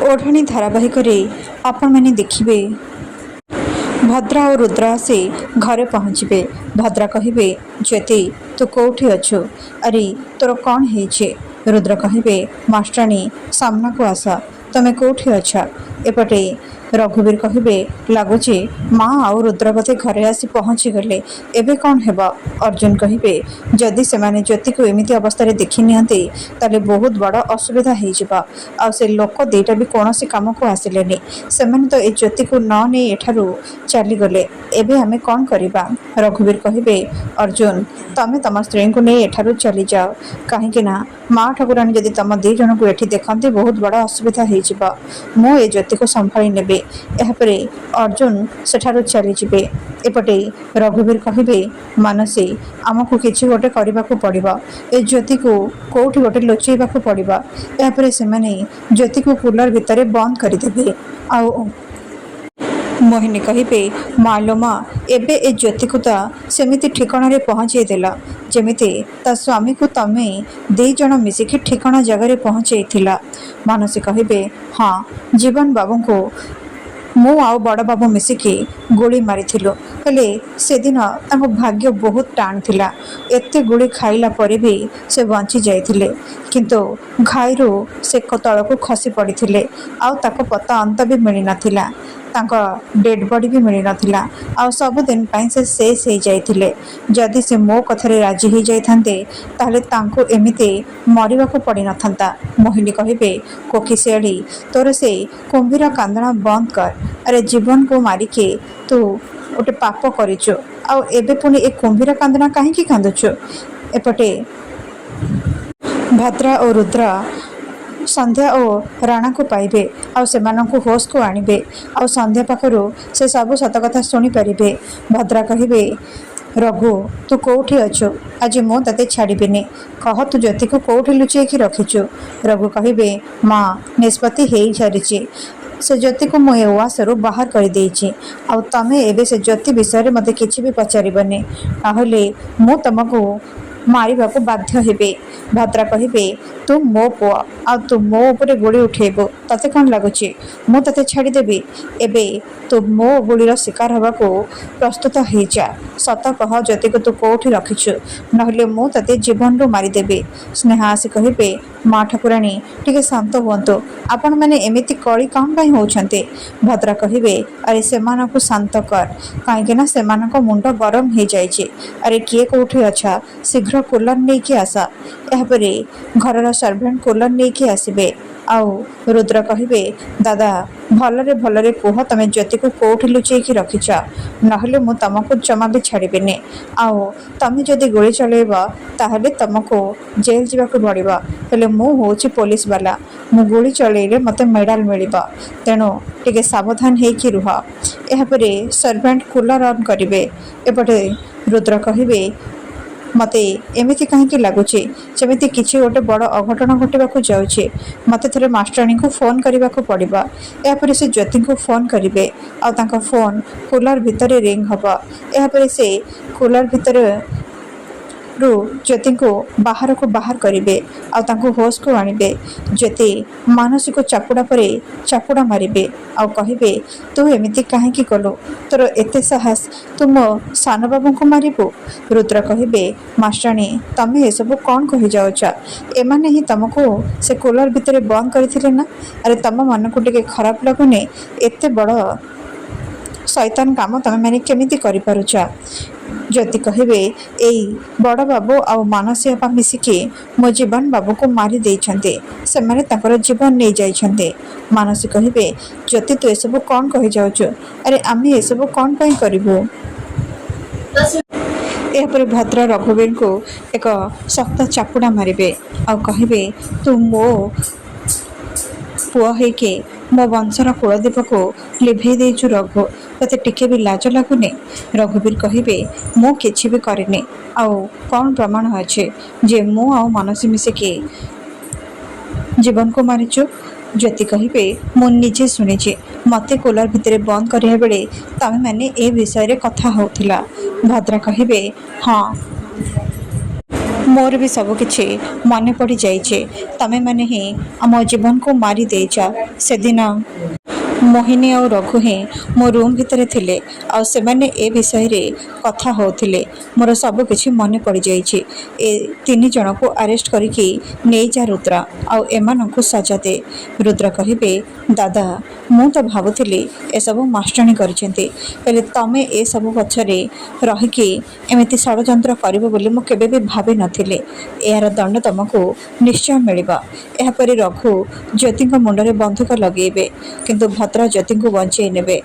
ओढ़ाणी धारावाहिक आपण मैंने देखिए भद्रा और रुद्र आसी घरे पहुँचे। भद्रा कहे ज्योति तू कौटी अच्छु अरे तोर कौन है। रुद्र कहे मास्टराणी सामना को आस तमें कौटी अच्छा। एपटे रघुवीर कहे लगुचे माँ आउ रुद्रपति घरे आसी पहुँची गले एबे कौन हेब। अर्जुन कहे जदि से ज्योति को एमती अवस्था देखी नियंती ताले बहुत बड़ असुविधा हो से लोक दीटा भी कौन काम को आसिले से तो ए ज्योति को न नहीं एठारू चलीगले एबे आमे कौन करिबा। रघुवीर कहे अर्जुन तमें तम स्त्री को नहीं एठारू चली जाओ कहीं माँ ठाकुराणी जदि तुम दी जन को एठी देखती बहुत बड़ असुविधा हो ज्योति को संभाली नेबे। यापरे अर्जुन सेठारू चलीजे। एपटे रघुवीर कहे मानसी आमको किसी गोटे करने को पड़ो ए ज्योति को कौटी गोटे लुचेबा को पड़ो। यापरे से ज्योति को कूलर भितर बंद करदे। मोहिनी कहे मालो माँ एबे ए ज्योति को सेमिति ठिकाना पहुँचे देला जेमिति ता स्वामी को तमे दी जन मिसिकी ठिकाना जगह पहुँचेला। मानसी कहे हाँ जीवन बाबू को मु आउ बड़ बाबू मिसिकी गोली मारिथिलु हेले से दिन ताको भाग्य बहुत टाण थिला। एते गोली खाइला परे भी से बंची जाइथिले किंतु घाईरू से तलको खसी पड़िथिले आउ ताको पता अंत भी मिली नथिला। तांको डेड बॉडी भी मिली नथिला आउ सब दिन पई से शेष हो जाइथिले। जदि से मो कथरे राजी हो जाइथांते ताहले तांको एमिते मरिबा को पड़ी नथंता। मोहिनी कहे कोकिसियाड़ी तोर से कुंभीर कांदना बंद कर अरे जीवन को मारिके तू गोटे पाप करिचु आउ एबे पुणी ए कुंभीर कांदना कहीं कांदुचु। एपटे भद्रा और रुद्र संध्या और राणा को पाइबे आउ सेमानंकु होश को आनिबे आउ संध्या पाखरु से सब सत कथा सुनी परिबे। भद्रा कहिबे रघु तू कौटी अच्छु आज मु तते छाड़बेनि कह तू ज्योति को कौटी लुचेकी रखिचु। रघु कहिबे माँ निष्पत्ति हो सारी से ज्योति को मुझे उआसरू बाहर कर देछि आउ तमे एबे से ज्योति विषय मते किछि भी पचारिबनि ताहले मु तुमको मारिबा को बाध्य हेबे। भद्रा कहे तू मो पुआ आ तू मो उपरे गोली उठेबो तते कौन लगुच मु तते छाड़देवी एबे तू मो गोलीर शिकार हवा को प्रस्तुत हो जा। सत कह ज्योति को तू कौटी रखिचु नहले मु तते जीवन रू मारिदेबी। स्नेहा आसी कहे माँ ठाकुराणी टिके शांत हुंतु आपण मैंने एमिति कली कौन पाई होउछन्ते। भद्रा कहे अरे सेमानकु शांत कर कहीं से मुंड गरम हो जाइए अरे किए कौटी अच्छा शीघ्र कूलर नहीं कि आसा। यापरे घरर सर्वेंट कूलर नहीं कि आसबे आउ रुद्र कहे दादा भलरे भलरे कह तमें ज्योति को कौटी लुचेकी रखिच नहले मु तुमको जमा भी छाड़बेनि आउ तमें जदि गोली चलेब ताहले तुमको जेल जावाक पड़ो हेले मु होची पुलिस वाला मु गोली चलेले मते मेडल मिलिबा तेणु टिके सावधान हेकी रुह। यापरे सर्वेंट कूलर ऑन करिवे। एपटे रुद्र कहे मते एमिति कहीं लगुच जमी किसी गोटे बड़ अघटन घटवाक जाऊे मते थरे मास्टराणी को फोन करने को पड़ो। यापर से ज्योति को फोन करेंगे आ फोन कूलर भितर रिंग हम। यापर से कूलर भितर रू ज्योति को बाहर करेंगे आउ होश को आणबे। ज्योति मानसी को चापुड़ा परे चापुड़ा मारे आउ कहे तू एमती कहीं कलु तोर एते साहस तू मो सान बाबू को मारिबु। रुद्र कहे मास्टराणी तमें ये सब कौन कही जाऊच एमाने ही तुमको से कूलर भितर बंद करथिले ना अरे तुम मन को टिके खराब लगुनि एते बड़ शैतान काम तमें मैंने केमिति करि पारुछ। ज्योति कहे एई बड़ बाबू आ मानसी आपा मिसिकी मो जीवन बाबू को मारी देइछन्ते से माने ताकर जीवन नहीं जाइछन्ते। मानसी कहे ज्योति तू एसबू कौन कही जाऊच अरे आम एसबू कौन पाई करिबु। यापर भद्रा रघुवीर को एक शक्त चापुड़ा मारे आ कहे तू मो पुआ होके मो वंशर कुलदीप को लिभे देचु रघु ते टिके भी लाज लगुनि। रघुवीर कहे मु किछि भी करेनि आउ कौन प्रमाण अच्छे जे मु आउ मानसी मिसिकी जीवन को मारिचु। ज्योति कहे मु निजे शुणिचे मते कूलर भितर बंद करिया बेले तमे माने ए विषय रे कथा होउथिला। भद्रा कहे हाँ ମୋର ବି ସବୁକିଛି ମନେ ପଡ଼ିଯାଇଛି। ତମେମାନେ ହିଁ ଆମ ଜୀବନକୁ ମାରି ଦେଇଛ। ସେଦିନ ମୋହିନୀ ଆଉ ରଘୁ ହିଁ ମୋ ରୁମ୍ ଭିତରେ ଥିଲେ ଆଉ ସେମାନେ ଏ ବିଷୟରେ କଥା ହେଉଥିଲେ। ମୋର ସବୁକିଛି ମନେ ପଡ଼ିଯାଇଛି। ଏ 3 ଜଣକୁ ଆରେଷ୍ଟ କରିକି ନେଇଯା ରୁଦ୍ର, ଆଉ ଏମାନଙ୍କୁ ସଜା ଦେ। ରୁଦ୍ର କହିବେ, ଦାଦା ମୁଁ ତ ଭାବୁଥିଲି ଏସବୁ ମାଷ୍ଟରାଣୀ କରିଛନ୍ତି, ହେଲେ ତମେ ଏସବୁ ପଛରେ ରହିକି ଏମିତି ଷଡ଼ଯନ୍ତ୍ର କରିବ ବୋଲି ମୁଁ କେବେ ବି ଭାବିନଥିଲି। ଏହାର ଦଣ୍ଡ ତମକୁ ନିଶ୍ଚୟ ମିଳିବ। ଏହାପରେ ରଘୁ ଜ୍ୟୋତିଙ୍କ ମୁଣ୍ଡରେ ବନ୍ଧୁକ ଲଗେଇବେ, କିନ୍ତୁ ଭଦ୍ର ଜ୍ୟୋତିଙ୍କୁ ବଞ୍ଚେଇ ନେବେ।